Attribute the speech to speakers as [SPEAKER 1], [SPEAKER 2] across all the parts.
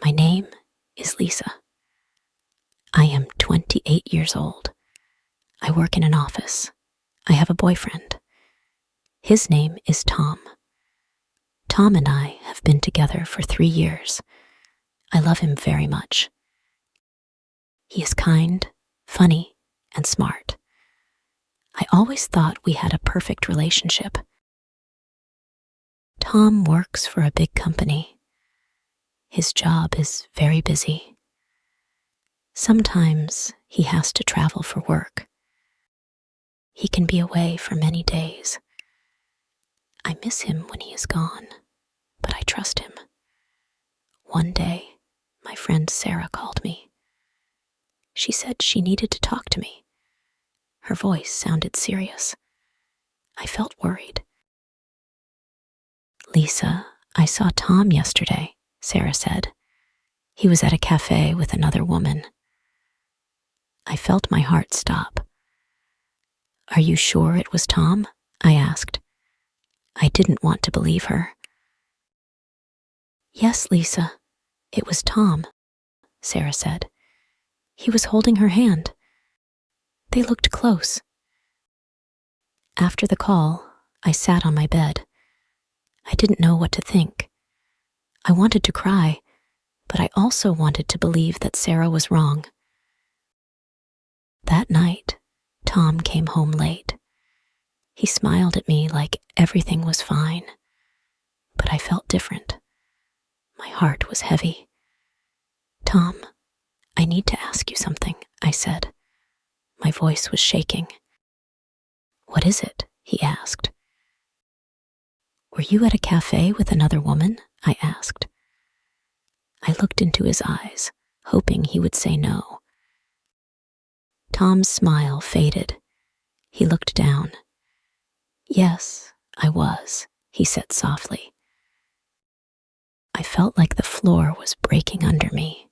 [SPEAKER 1] My name is Lisa. I am 28 years old. I work in an office. I have a boyfriend. His name is Tom. Tom and I have been together for 3 years. I love him very much. He is kind, funny, and smart. I always thought we had a perfect relationship. Tom works for a big company. His job is very busy. Sometimes he has to travel for work. He can be away for many days. I miss him when he is gone, but I trust him. One day, my friend Sarah called me. She said she needed to talk to me. Her voice sounded serious. I felt worried. "Lisa, I saw Tom yesterday," Sarah said. "He was at a cafe with another woman." I felt my heart stop. "Are you sure it was Tom?" I asked. I didn't want to believe her. "Yes, Lisa, it was Tom," Sarah said. "He was holding her hand. They looked close." After the call, I sat on my bed. I didn't know what to think. I wanted to cry, but I also wanted to believe that Sarah was wrong. That night, Tom came home late. He smiled at me like everything was fine, but I felt different. My heart was heavy. "Tom, I need to ask you something," I said. My voice was shaking. "What is it?" he asked. "Were you at a cafe with another woman?" I asked. I looked into his eyes, hoping he would say no. Tom's smile faded. He looked down. "Yes, I was," he said softly. I felt like the floor was breaking under me.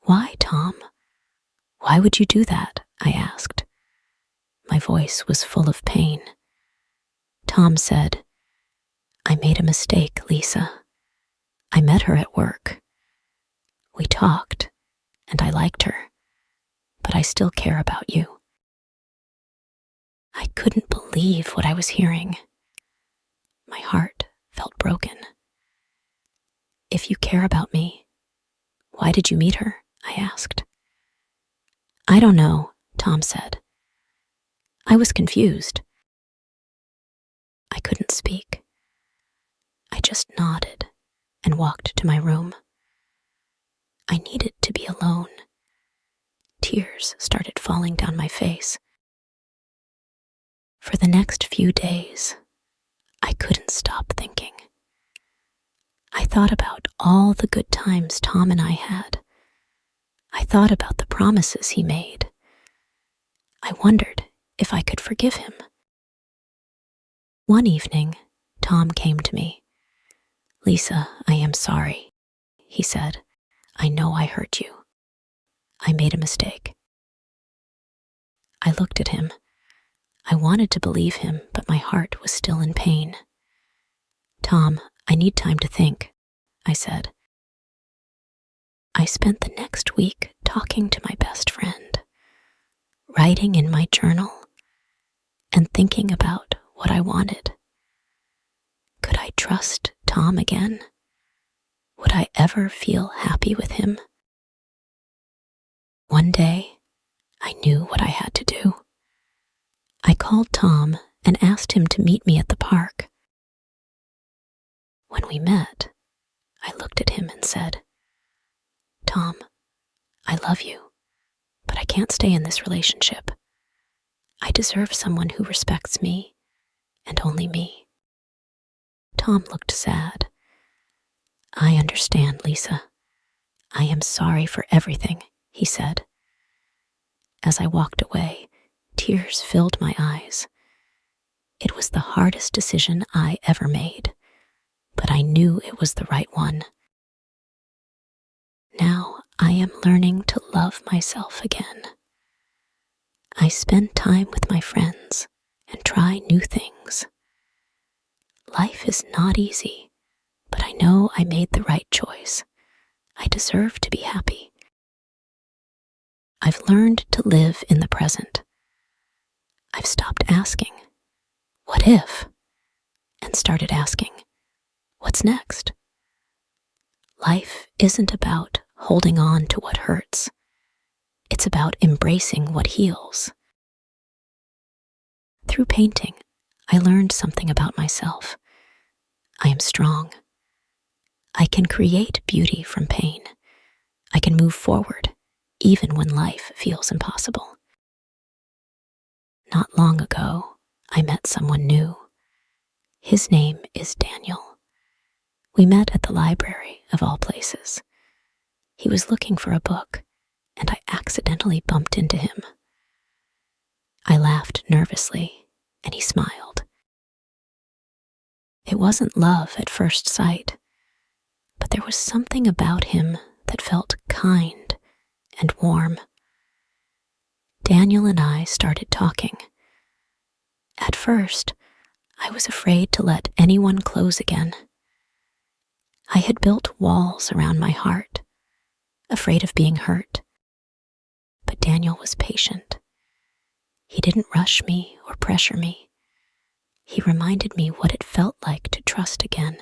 [SPEAKER 1] "Why, Tom? Why would you do that?" I asked. My voice was full of pain. Tom said, "I made a mistake, Lisa. I met her at work. We talked, and I liked her, but I still care about you." I couldn't believe what I was hearing. My heart felt broken. "If you care about me, why did you meet her?" I asked. "I don't know," Tom said. "I was confused." I couldn't speak. I just nodded and walked to my room. I needed to be alone. Tears started falling down my face. For the next few days, I couldn't stop thinking. I thought about all the good times Tom and I had. I thought about the promises he made. I wondered if I could forgive him. One evening, Tom came to me. "Lisa, I am sorry," he said. "I know I hurt you. I made a mistake." I looked at him. I wanted to believe him, but my heart was still in pain. "Tom, I need time to think," I said. I spent the next week talking to my best friend, writing in my journal, and thinking about what I wanted. Could I trust Tom again? Would I ever feel happy with him? One day, I knew what I had to do. I called Tom and asked him to meet me at the park. When we met, I looked at him and said, "Tom, I love you, but I can't stay in this relationship. I deserve someone who respects me, and only me." Tom looked sad. "I understand, Lisa. I am sorry for everything," he said. As I walked away, tears filled my eyes. It was the hardest decision I ever made, but I knew it was the right one. Now I am learning to love myself again. I spend time with my friends and try new things. Life is not easy, but I know I made the right choice. I deserve to be happy. I've learned to live in the present. I've stopped asking, what if? And started asking, what's next? Life isn't about holding on to what hurts. It's about embracing what heals. Through painting, I learned something about myself. I am strong. I can create beauty from pain. I can move forward, even when life feels impossible. Not long ago, I met someone new. His name is Daniel. We met at the library, of all places. He was looking for a book, and I accidentally bumped into him. I laughed nervously, and he smiled. It wasn't love at first sight, but there was something about him that felt kind and warm. Daniel and I started talking. At first, I was afraid to let anyone close again. I had built walls around my heart, afraid of being hurt. But Daniel was patient. He didn't rush me or pressure me. He reminded me what it felt like to trust again,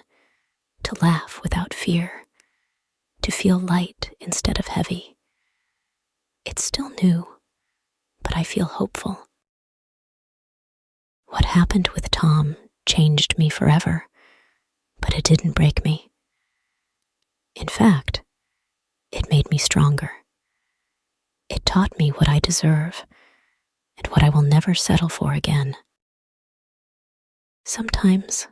[SPEAKER 1] to laugh without fear, to feel light instead of heavy. It's still new, but I feel hopeful. What happened with Tom changed me forever, but it didn't break me. In fact, it made me stronger. It taught me what I deserve and what I will never settle for again. Sometimes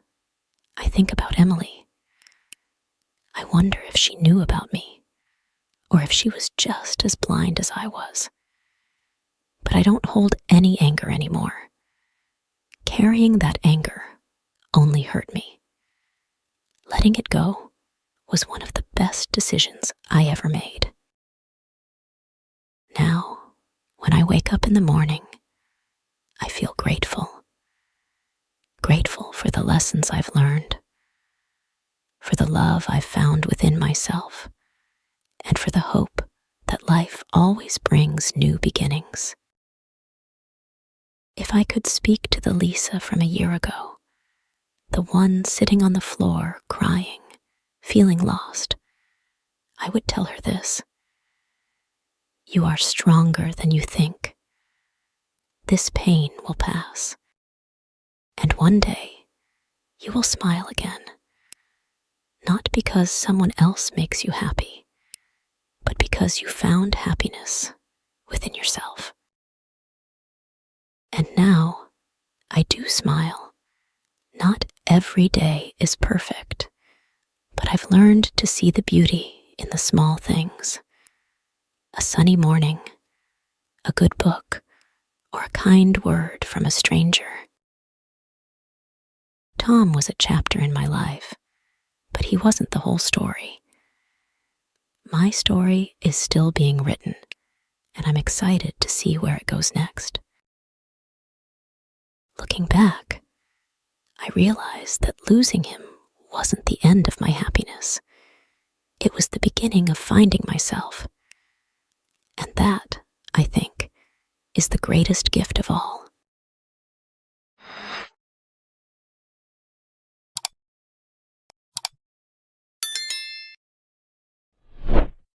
[SPEAKER 1] I think about Emily. I wonder if she knew about me, or if she was just as blind as I was. But I don't hold any anger anymore. Carrying that anger only hurt me. Letting it go was one of the best decisions I ever made. Now, when I wake up in the morning, I feel grateful. Grateful for the lessons I've learned, for the love I've found within myself, and for the hope that life always brings new beginnings. If I could speak to the Lisa from a year ago, the one sitting on the floor crying, feeling lost, I would tell her this: you are stronger than you think. This pain will pass, and one day you will smile again, not because someone else makes you happy, but because you found happiness within yourself. And now I do smile. Not every day is perfect, but I've learned to see the beauty in the small things. A sunny morning, a good book, or a kind word from a stranger. Tom was a chapter in my life, but he wasn't the whole story. My story is still being written, and I'm excited to see where it goes next. Looking back, I realized that losing him wasn't the end of my happiness. It was the beginning of finding myself. And that, I think, is the greatest gift of all.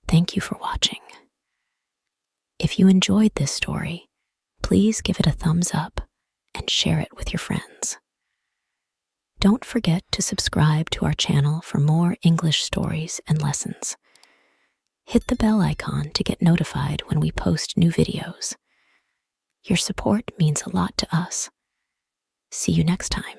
[SPEAKER 1] Thank you for watching. If you enjoyed this story, please give it a thumbs up and share it with your friends. Don't forget to subscribe to our channel for more English stories and lessons. Hit the bell icon to get notified when we post new videos. Your support means a lot to us. See you next time.